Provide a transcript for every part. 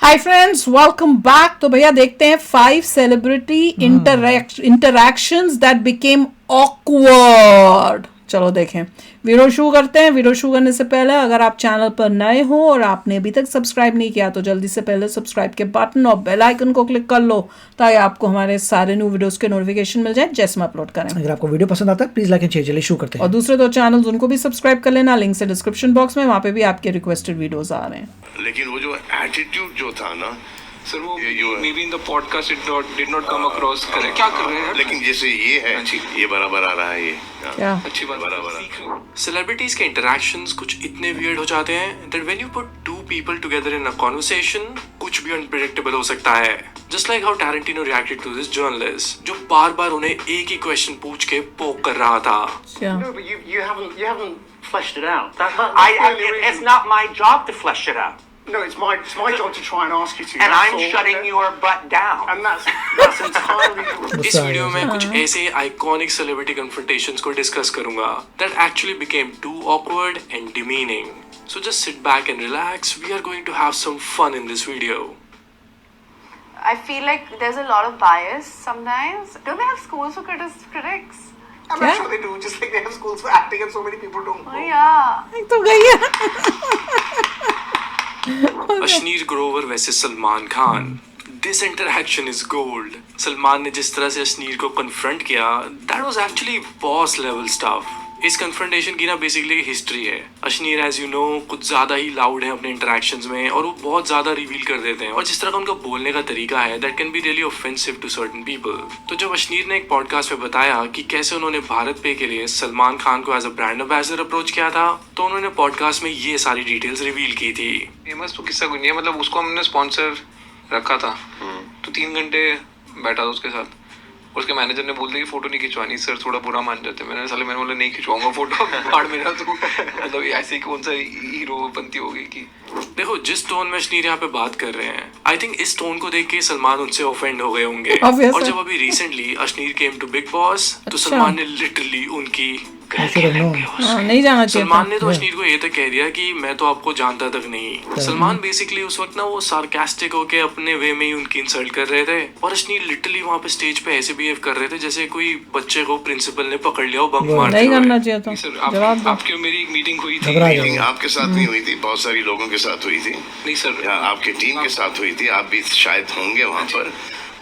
Hi friends, welcome back. तो भैया देखते हैं 5 celebrity interactions that became awkward. चलो देखें, वीडियो शुरू करते हैं। वीडियो शुरू करने से पहले अगर आप चैनल पर नए हो और आपने अभी तक सब्सक्राइब नहीं किया तो जल्दी से पहले सब्सक्राइब के बटन और बेल आइकन को क्लिक कर लो ताकि आपको हमारे सारे न्यू वीडियोस के नोटिफिकेशन मिल जाए जैसे हम अपलोड करें। अगर आपको वीडियो पसंद आता है प्लीज लाइक एंड शेयर। चलिए शुरू करते हैं। और दूसरे 2 चैनल्स उनको भी सब्सक्राइब कर लेना, लिंक से डिस्क्रिप्शन बॉक्स में, वहाँ पे भी आपके रिक्वेस्टेड वीडियोस आ रहे हैं। लेकिन वो जो एटीट्यूड जो था ना सर, वो जो may be in the podcast it did not come across correct. क्या कर रहे हैं? लेकिन जैसे ये है ये बराबर आ रहा है ये क्या अच्छी बात बराबर सेलिब्रिटीज के इंटरेक्शंस कुछ इतने वियर्ड हो जाते हैं that when you put two people together in a conversation कुछ भी अनप्रेडिक्टेबल हो सकता है। Just like how Tarantino reacted to this journalist जो बार-बार उन्हें एक ही क्वेश्चन पूछ के पोक कर रहा था। क्या No, but you haven't fleshed it out. It's not my job to flesh it out. No, it's my job to try and ask you to. And that's I'm all. shutting your butt down. And that's entirely. इस video में कुछ ऐसे iconic celebrity confrontations को discuss करूंगा that actually became too awkward and demeaning. So just sit back and relax, we are going to have some fun in this video. I feel like there's a lot of bias sometimes. Don't they have schools for critics? I'm Yeah. not sure they do. Just like they have schools for acting, and so many people don't. Oh yeah. तो गई है। Ashneer Grover versus Salman Khan, this interaction is gold. Salman ने जिस तरह से अश्नीर को confront किया that was actually boss level stuff. इस कन्फ्रंटेशन की ना बेसिकली हिस्ट्री है। अश्नीर एज यू नो कुछ ज्यादा ही लाउड है अपने इंटरैक्शंस में और वो बहुत ज्यादा रिवील कर देते हैं और जिस तरह का उनका बोलने का तरीका है that can be really offensive to certain people. तो जब अश्नीर ने एक पॉडकास्ट में बताया कि कैसे उन्होंने भारत पे के लिए सलमान खान को as a brand ambassador approach किया था तो उन्होंने पॉडकास्ट में ये सारी डिटेल्स रिवील की थी। फेमस तो किस्सा कुछ नहीं है, मतलब उसको हमने स्पॉन्सर रखा था तो 3 घंटे बैठा था उसके साथ। उसके मैनेजर ने बोल दिया कि फोटो नहीं खिंचवानी सर, थोड़ा बुरा मान जाते। मैंने बोला नहीं खिंचवाऊंगा फोटो पाड़ मेरा तो मतलब ऐसे ही कौन सा हीरो बनती होगी कि देखो जिस टोन में अश्नीर यहाँ पे बात कर रहे हैं आई थिंक इस टोन को देख के सलमान उनसे ऑफेंड हो गए होंगे। Obvious और है। जब अभी recently Ashneer came to Bigg Boss तो अच्छा। सलमान ने लिटरली उनकी नहीं जाना चाहिए सलमान ने था। तो अश्नीर को ये तक कह दिया कि मैं तो आपको जानता तक नहीं। सलमान बेसिकली उस वक्त ना वो सार्कास्टिक होके अपने वे में ही उनकी इंसल्ट कर रहे थे और अश्नीर लिटरली वहाँ पे स्टेज पे ऐसे बिहेव कर रहे थे जैसे कोई बच्चे को प्रिंसिपल ने पकड़ लिया हो बंक मारते नहीं हुए। करना चाहिए था। सर जवाब दो। आपकी और मेरी एक मीटिंग हुई थी। घबरा गया। मीटिंग आपके साथ नहीं हुई थी, बहुत सारी लोगों के साथ हुई थी नहीं सर, या आपके टीम के साथ हुई थी। आप भी शायद होंगे वहाँ पर,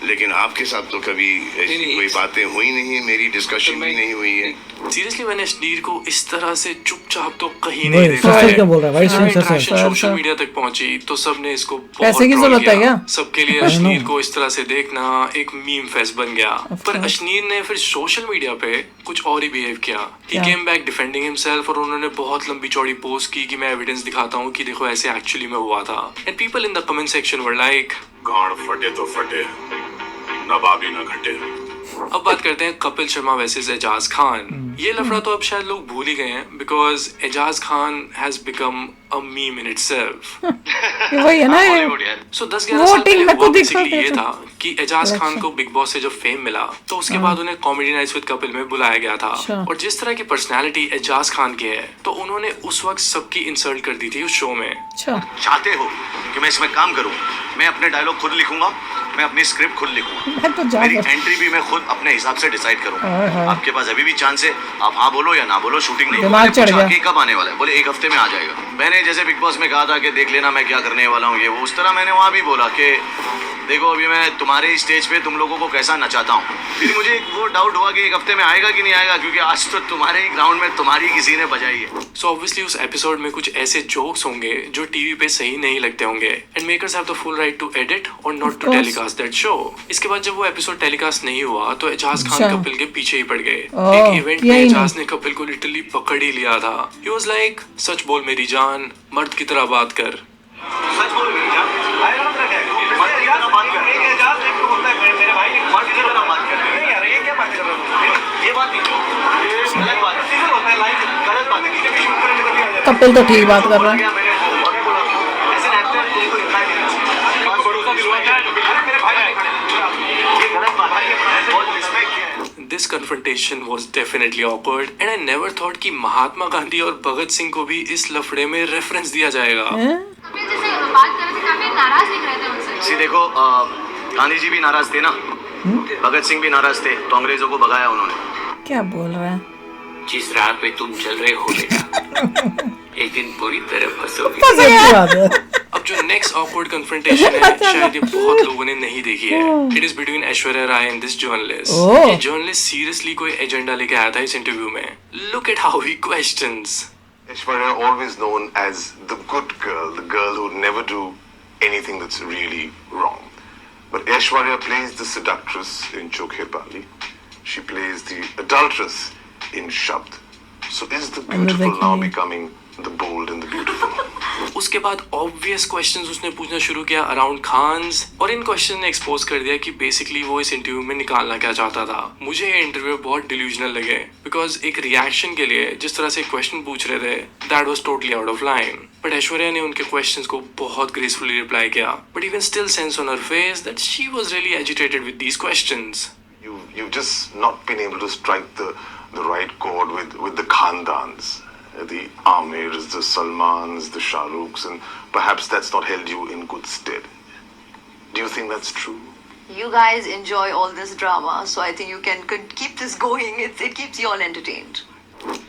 लेकिन आपके साथ तो कभी ऐसी नहीं, कोई बातें हुई नहीं, मेरी डिस्कशन भी नहीं हुई है। सीरियसली मैंने अश्नीर को इस तरह से चुपचाप तो कहीं वही, नहीं देखा सर है। क्या बोल रहा है भाई, जब sir, sir, interaction sir, social sir. Media तक पहुंची तो सबने इसको बहुत पैसे की ट्रोल जरूरत है किया। क्या? सबके लिए I know. अश्नीर को इस तरह से देखना एक मीम फेस्ट बन गया। पर course. अश्नीर ने फिर सोशल मीडिया पे कुछ और ही बिहेव किया। ही क्या? केम बैक डिफेंडिंग हिमसेल्फ और उन्होंने बहुत लंबी चौड़ी पोस्ट की कि मैं एविडेंस दिखाता हूँ कि देखो ऐसे एक्चुअली में हुआ था। And people in the comment section were like गांड फटे तो फटे, नवाबी न घटे। अब बात करते हैं कपिल शर्मा वर्सेस एजाज खान। ये लफड़ा तो अब शायद लोग भूल ही गए हैं because Ejaz Khan has become a meme in itself. ये वही है ना ये। सो 10-11 साल Voting पहले में हुआ तो बेसिकली दिखा ये था। था कि एजाज खान को बिग बॉस से जब फेम मिला तो उसके बाद उन्हें कॉमेडी नाइट्स विद कपिल में बुलाया गया था। अच्छा। और जिस तरह की पर्सनालिटी एजाज खान की है तो उन्होंने उस वक्त सबकी इंसल्ट कर दी थी उस शो में। अच्छा, चाहते हो कि मैं इसमें काम करूं, मैं अपने डायलॉग खुद लिखूंगा, मैं अपनी स्क्रिप्ट खुद लिखूंगा, मैं तो जा मेरी बस। एंट्री भी मैं खुद अपने हिसाब से डिसाइड हाय, करूंगा। हाय। आपके पास अभी भी चांस है, आप हाँ बोलो या ना बोलो, शूटिंग नहीं। दिमाग मैंने चढ़ पूछा गया। कि कब आने वाला है, बोले 1 हफ्ते में आ जाएगा। मैंने जैसे बिग बॉस में कहा था कि देख लेना मैं क्या करने वाला हूँ ये वो, उस तरह मैंने वहाँ भी बोला कि देखो अभी मैं तुम्हारे स्टेज पे तुम लोगों को कैसा नचाता हूँ। फिर मुझे वो डाउट हुआ कि 1 हफ्ते में आएगा कि नहीं आएगा, क्योंकि आज तो तुम्हारे ही ग्राउंड में तुम्हारी किसी ने बजाई है। सो ऑब्वियसली उस एपिसोड में कुछ ऐसे जोक्स होंगे जो टीवी पे सही नहीं लगते होंगे and makers have the full right to edit और not to course. Telecast that show. इसके बाद जब वो एपिसोड टेलीकास्ट नहीं हुआ तो एजाज खान अच्छा। कपिल के पीछे ही पड़ गए। ओह, एक इवेंट में यही एजाज ने कपिल को लिटरली पकड़ ही लिया था। ही वाज लाइक सच बोल मेरी जान, मर्द की तरह बात कर। सच बोल मेरी जान, मर्द की तरह बात कर। मेरे भाई मर्द की तरह बात कर। नहीं यार ये क्या बात कर रहे हो? ये बात नहीं, गलत बात है। सीजन होता है, लाइव गलत बात है। किसी भी शूट करने कभी आ जाता है। कपिल तो ठीक बात कर रहा है। मैंने बोला ऐसे एक्टर तुमको दिखाई देना चाहिए। भरोसा दिलवाया है। अरे मेरे भाई ये गलत बात है। बहुत रिस्पेक्ट किया है। This confrontation was definitely awkward and I never thought कि महात्मा गांधी और भगत सिंह को भी इस लफड़े में रेफरेंस दिया जाएगा। हैं? बात कर रहे थे काफी नाराज दिख रहे थे उनसे। सी देखो गांधी जी भी नाराज थे ना, भगत सिंह भी नाराज थे, तो अंग्रेजों को भगाया उन्होंने। क्या बोल रहा है? जिस राह पे तुम चल रहे हो बेटा, एक दिन पूरी तरह फंसोगे। सच्ची बात है। अब जो नेक्स्ट ऑकवर्ड कन्फ्रंटेशन है शायद ये बहुत लोगों ने नहीं देखी है। It is between Aishwarya Rai and this journalist. ये जर्नलिस्ट सीरियसली कोई एजेंडा लेके आया था इस इंटरव्यू में। Look at how he questions. Aishwarya always known as the good girl, the girl who would never do anything that's really wrong. But Aishwarya plays the seductress in Chokhe Bali. She plays the adulteress in Shabd. So is the beautiful now becoming the bold and the beautiful? उसके बाद obvious questions उसने पूछना शुरू किया around Khans, और इन question ने expose कर दिया कि बेसिकली वो इस इंटरव्यू में निकालना क्या चाहता था। मुझे ये इंटरव्यू बहुत डिल्यूजनल लगे बिकॉज एक रिएक्शन के लिए जिस तरह से क्वेश्चन पूछ रहे थे that was totally out of line, but Aishwarya ने उनके क्वेश्चंस को बहुत ग्रेसफुली रिप्लाई किया, but you can still sense on her face that she was really agitated with these questions. You've just not been able to strike the right chord with the Khandans, the Amirs, the Salmans, the Shah Rukhs, and perhaps that's not held you in good stead. Do you think that's true? You guys enjoy all this drama, so I think you can keep this going. It keeps you all entertained.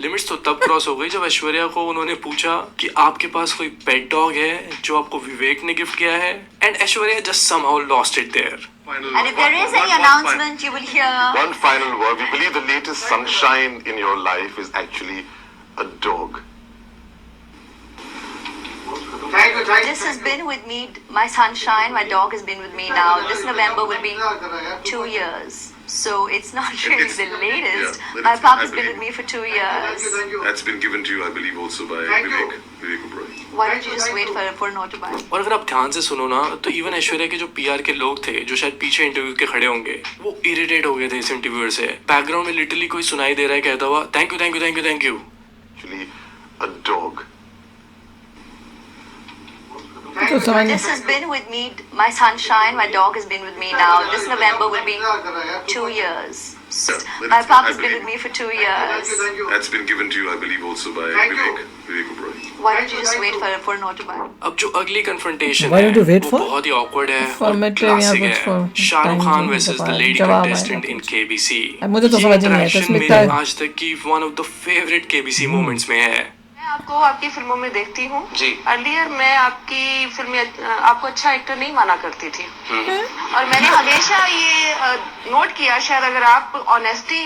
Limits तो तब cross हो गई जब ऐश्वर्या को उन्होंने पूछा कि आपके पास कोई पेट डॉग है जो आपको विवेक ने गिफ्ट किया है, and Aishwarya just somehow lost it there. And if there is any announcement, you will hear. One final word. We believe the latest sunshine in your life is actually a dog. Thank you. This has been with me, my sunshine. My dog has been with me now. This November will be 2 years. So it's not really the latest. Yeah, My pup has I been with believe- me for 2 years. Thank you. That's been given to you, I believe, also by Thank you. Vivek Oberoi. Why don't you just wait for an autobahn? और अगर आप ध्यान से सुनो ना तो even Aishwarya के जो पीआर के लोग थे जो शायद पीछे इंटरव्यू के खड़े होंगे वो इरिटेट हो गए थे इस इंटरव्यूअर से। बैकग्राउंड में लिटरली कोई सुनाई दे रहा है कहता हुआ thank you thank you thank you thank you. Actually, a dog. तो समझ This has been with me, my sunshine. My dog has been with me now. This November will be 2 years. So Yeah, my pup I has been believe- with me for 2 years. Thank you. That's been given to you, I believe, also by Thank you. Vivek Oberoi. Why don't you just wait for an autobahn? अब जो अगली confrontation Why है don't you wait वो for? बहुत ही awkward है और Formative या classic कुछ for है। शाहरुख time खान के वर्सेस द बाद लेडी जवाब कंटेस्टेंट आएगा इन कुछ। केबीसी। अब मुझे तो समझ ही नहीं आता, इसमें मेरे क्या- आज तक की one of the favourite KBC moments में है। मैं आपको आपकी फिल्मों में देखती हूँ जी। अर्लियर मैं आपकी फिल्में आपको अच्छा एक्टर नहीं माना करती थी और मैंने हमेशा ये नोट किया शायद अगर आप ऑनेस्टी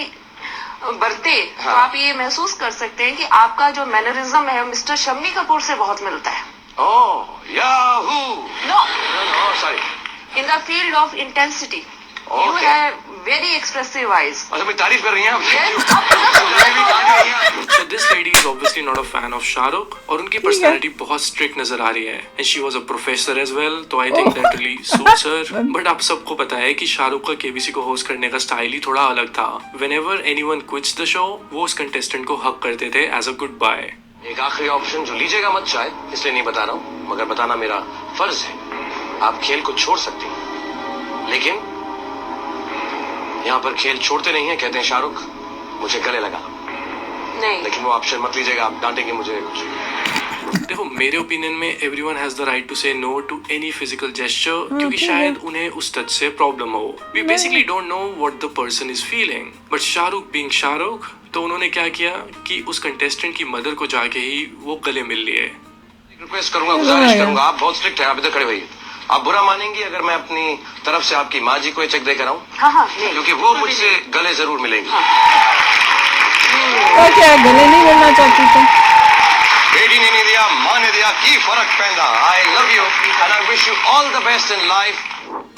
बरते तो आप ये महसूस कर सकते हैं कि आपका जो मैनरिज्म है मिस्टर शम्मी कपूर से बहुत मिलता है। Oh Yahoo. No sorry. In the field of intensity you have very expressive eyes. अच्छा मेरी तारीफ कर रही हैं आप? So this lady is obviously not a fan of Shahrukh और उनकी पर्सनालिटी बहुत स्ट्रिक्ट नजर आ रही है and she was a professor as well, तो I think that really suits her। But आप सबको पता है कि शाहरुख का केबीसी को होस्ट करने का स्टाइल ही थोड़ा अलग था। Whenever anyone quits the show, वो उस कंटेस्टेंट को हक करते थे as a goodbye। एक आखिरी ऑप्शन जो लीजिएगा मत शायद इसलिए नहीं बता रहा हूँ मगर बताना मेरा फर्ज है। आप खेल को छोड़ सकती हैं लेकिन यहाँ पर खेल छोड़ते नहीं है, कहते हैं शाहरुख मुझे गले लगा, नहीं लेकिन वो ऑप्शन मत लीजिएगा, आप डांटेंगे मुझे कुछ। देखो मेरे ओपिनियन में everyone has the right to say no to any physical gesture क्योंकि शायद उन्हें उस टच से प्रॉब्लम हो। We basically don't know what the person is feeling, but Shahrukh being Shahrukh तो उन्होंने क्या किया कि उस कंटेस्टेंट की मदर को जाके ही वो गले मिल लिए। रिक्वेस्ट करूंगा, गुजारिश करूंगा, आप बहुत स्ट्रिक्ट हैं, आप इधर खड़े हुए। आप बुरा मानेंगी अगर मैं अपनी तरफ से आपकी माँ जी को चेक देकर आऊँ? हाँ नहीं क्योंकि वो मुझसे गले जरूर मिलेंगी। और क्या गले नहीं मिलना चाहती थी? बेटी ने नहीं दिया, माँ ने दिया, की फर्क पैदा। I love you and I wish you all the best in life.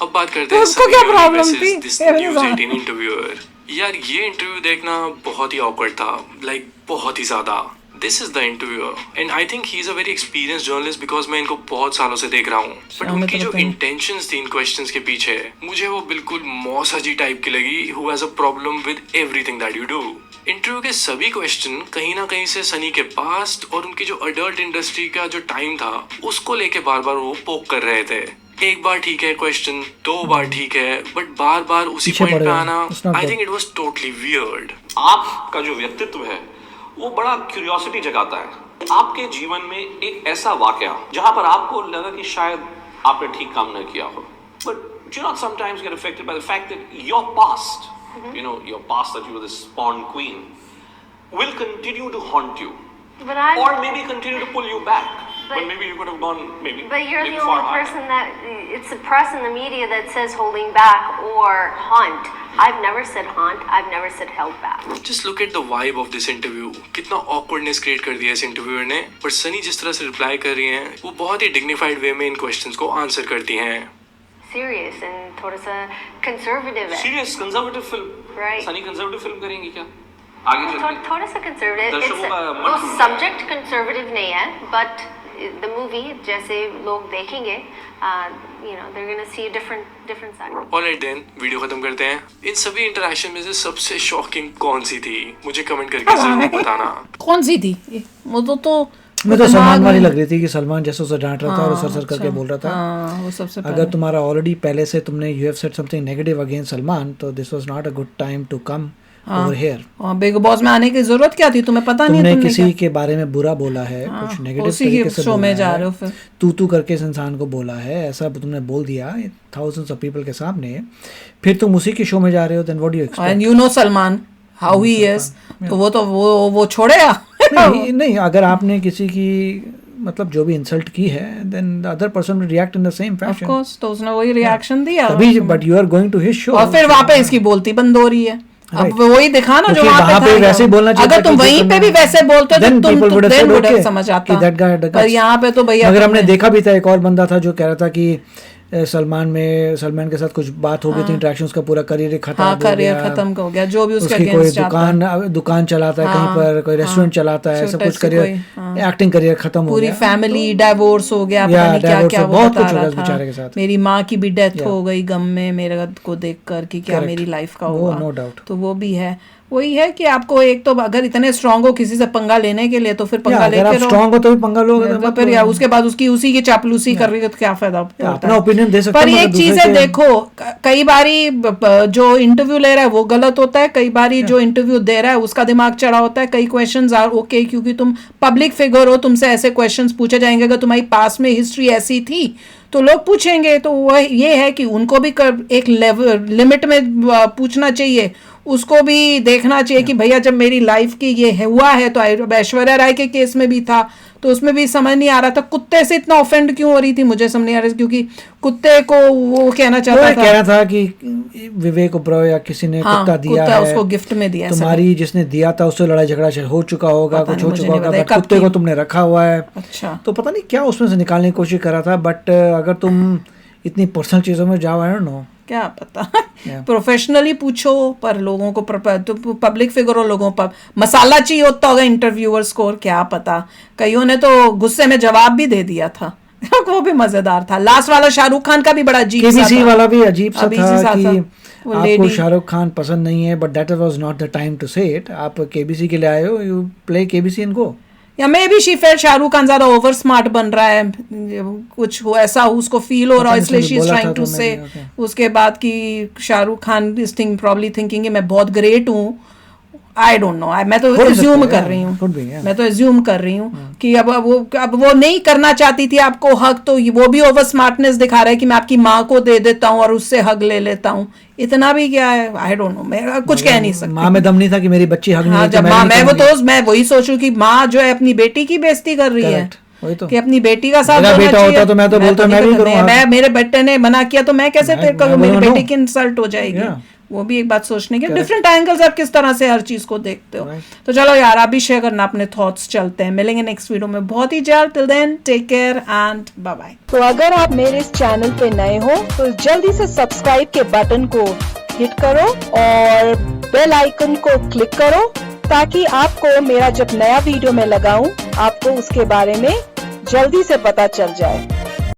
अब बात करते हैं उसको क्या problem थी? News 18 interviewer. यार ये इंटरव्यू देखना बहुत ही ऑकवर्ड था, लाइक बहुत ही ज्यादा। This is the interviewer and I think he is a very experienced journalist because मैं इनको बहुत सालों से देख रहा हूँ, बट उनकी जो इंटेंशंस थी इन क्वेश्चंस के पीछे मुझे वो बिल्कुल मौसा जी टाइप की लगी, who has a problem with everything that you do. Interview के सभी क्वेश्चन कहीं ना कहीं से सनी के पास्ट और उनकी जो अडल्ट इंडस्ट्री का जो टाइम था उसको लेके बार बार वो पोक कर रहे थे। एक बार ठीक है क्वेश्चन, 2 बार ठीक है, बट बार बार उसी पॉइंट पे आना, I think it was totally weird. आपका जो व्यक्तित्व है वो बड़ा क्यूरियोसिटी जगाता है। आपके जीवन में एक ऐसा वाकया जहां पर आपको लगा कि शायद आपने ठीक काम न किया हो, but do you not sometimes get affected by the fact that your past, your past that you were this Pawn Queen, will continue to haunt you, or maybe continue to pull you back, but maybe you could have gone maybe. But you're maybe the far only higher. person that it's the press and the media that says holding back or haunt. I've never said haunt. I've never said held back. Just look at the vibe of this interview. कितना awkwardness create कर दिया इस interviewer ने, पर सनी जिस तरह से reply कर रही हैं, वो बहुत ही dignified way में इन questions को answer करती हैं. Serious and थोड़ा सा conservative है. Serious conservative film. Right. Sunny conservative film करेंगी क्या? आगे चल के थोड़ा सा conservative. दर्शकों का मन वो टूट subject conservative नहीं है, but the movie जैसे लोग देखेंगे, they're gonna see a different side. Alright then, video खत्म करते हैं. इन सभी इंटरेक्शन में से सबसे शॉकिंग कौन सी थी? मुझे कमेंट करके जरूर बताना. कौन सी थी? वो तो मैं तो सलमान वाली लग रही थी कि सलमान जैसे उसे डांट रहा था और सर करके बोल रहा था. वो सबसे अगर तुम्हारा ऑलरेडी पहले से तुमने you have said something negative against Salman, तो this was not a good time to come over here. Bigg Boss में आने की जरूरत क्या थी? तुम्हें पता नहीं तुमने किसी के बारे में बुरा बोला है, कुछ नेगेटिव तरीके से शो में जा रहे हो, फिर तू करके इस इंसान को बोला है, ऐसा तुमने बोल दिया थाउजेंड्स ऑफ पीपल के सामने, फिर तुम उसी के शो में जा रहे हो. Then what do you expect? And you know Salman how he is, तो वो छोड़ेगा नहीं. अगर आपने किसी की मतलब जो भी इंसल्ट की है, then the other person will react in the same fashion. Of course, तो उसने वही रिएक्शन दिया तभी. But you are going to his show, और फिर वहां पे इसकी बोलती बंद हो रही है. अब वही दिखाना जो वहां पे वैसे बोलना चाहिए. अगर तुम वहीं पे भी वैसे बोलते तो तुम तो समझ आता. पर यहाँ पे तो भैया, अगर हमने देखा भी था, एक और बंदा था जो कह रहा था कि सलमान के साथ कुछ बात हो गई थी, इंटरेक्शन, उसका पूरा करियर खत्म हो गया. जो भी उसके अगेंस्ट दुकान चलाता है, कहीं पर कोई रेस्टोरेंट चलाता है, सब कुछ करियर, एक्टिंग करियर खत्म हो गया, पूरी फैमिली डाइवोर्स हो गया, पता नहीं क्या क्या बहुत कुछ हो गया बेचारे के साथ. मेरी माँ की भी डेथ हो गई गम में मेरे को देख कर कि क्या मेरी लाइफ का हुआ. No doubt. तो वो भी है. वही है कि आपको एक तो अगर इतने स्ट्रांग हो किसी से पंगा लेने के लिए, तो फिर पंगा लेके रहो. स्ट्रांग हो तो भी पंगा लोगे, फिर या उसके बाद उसी की चापलूसी कर रही है, तो क्या फायदा? अपना ओपिनियन दे सकते हैं. पर एक चीज है, देखो, कई बारी जो इंटरव्यू ले रहा है वो गलत होता है, कई बारी जो इंटरव्यू दे रहा है उसका दिमाग चढ़ा होता है. कई क्वेश्चंस आर ओके, क्योंकि तुम पब्लिक फिगर हो, तुमसे ऐसे क्वेश्चंस पूछे जाएंगे. अगर तुम्हारी पास में हिस्ट्री ऐसी थी तो लोग पूछेंगे. तो वह ये है कि उनको भी एक लिमिट में पूछना चाहिए, उसको भी देखना चाहिए कि भैया जब मेरी लाइफ की ये हुआ है, तो ऐश्वर्या राय के केस में भी था, तो उसमें भी समझ नहीं आ रहा था कुत्ते से इतना ऑफेंड क्यों हो रही थी. मुझे समझ नहीं आ रहा, क्योंकि कुत्ते को वो कहना चाहता था कि विवेक ओबरॉय या किसी ने कुत्ता दिया है, उसको गिफ्ट में दिया. तुम्हारी जिसने दिया था उससे लड़ाई झगड़ा हो चुका होगा, कुछ हो चुका होगा, बट कुत्ते को तुमने रखा हुआ है. अच्छा, तो पता नहीं क्या उसमें से निकालने की कोशिश कर रहा था. बट अगर तुम इतनी पर्सनल चीजों में जाओ, आई डोंट नो, क्या पता. प्रोफेशनली पूछो, पर लोगों को तो पब्लिक फिगर हो, लोगों पर मसाला चाहिए होता होगा इंटरव्यूअर्स को, और क्या पता. कईयों ने तो गुस्से में जवाब भी दे दिया था वो भी मजेदार था. लास्ट वाला शाहरुख खान का भी बड़ा अजीब सा था. वाला भी अजीब सा था कि आपको शाहरुख खान पसंद नहीं है, but that was not the time to say it. आप केबीसी के लिए आए हो, you play KBC and go. या maybe she fell Shahrukh Khan ज्यादा ओवर स्मार्ट बन रहा है, कुछ हो ऐसा उसको फील हो रहा है, इसलिए शी इज ट्राइंग टू से. उसके बाद की Shahrukh Khan is probably thinking मैं बहुत ग्रेट हूँ. आई डोंट नो, मैं तो एज्यूम कर रही हूँ कि अब वो नहीं करना चाहती थी आपको हक, तो वो भी ओवर स्मार्टनेस दिखा रहा है कि मैं आपकी माँ को दे देता हूँ और उससे हक ले लेता हूँ. इतना भी क्या है, आई डोंट नो, मैं कुछ कह नहीं सकती. माँ में दम नहीं था कि मेरी बच्ची हक नहीं. जब मैं वही सोचूं कि माँ जो है अपनी बेटी की बेइज्जती कर रही है, कि अपनी बेटी का साथ देना चाहिए. तो मैं तो बोलता मैं भी करूंगा. मेरे बेटे ने मना किया तो मैं कैसे करूँ, मेरी बेटी की इंसल्ट हो जाएगी. वो भी एक बात सोचने की. डिफरेंट एंगल्स आप किस तरह से हर चीज को देखते हो. तो चलो यार, आप भी शेयर करना अपने थॉट्स. चलते हैं, मिलेंगे नेक्स्ट वीडियो में बहुत ही जल्द. Till then take care and bye bye. तो अगर आप मेरे इस चैनल पे नए हो तो जल्दी से सब्सक्राइब के बटन को हिट करो और बेल आइकन को क्लिक करो, ताकि आपको मेरा जब नया वीडियो मैं लगाऊं आपको उसके बारे में जल्दी से पता चल जाए.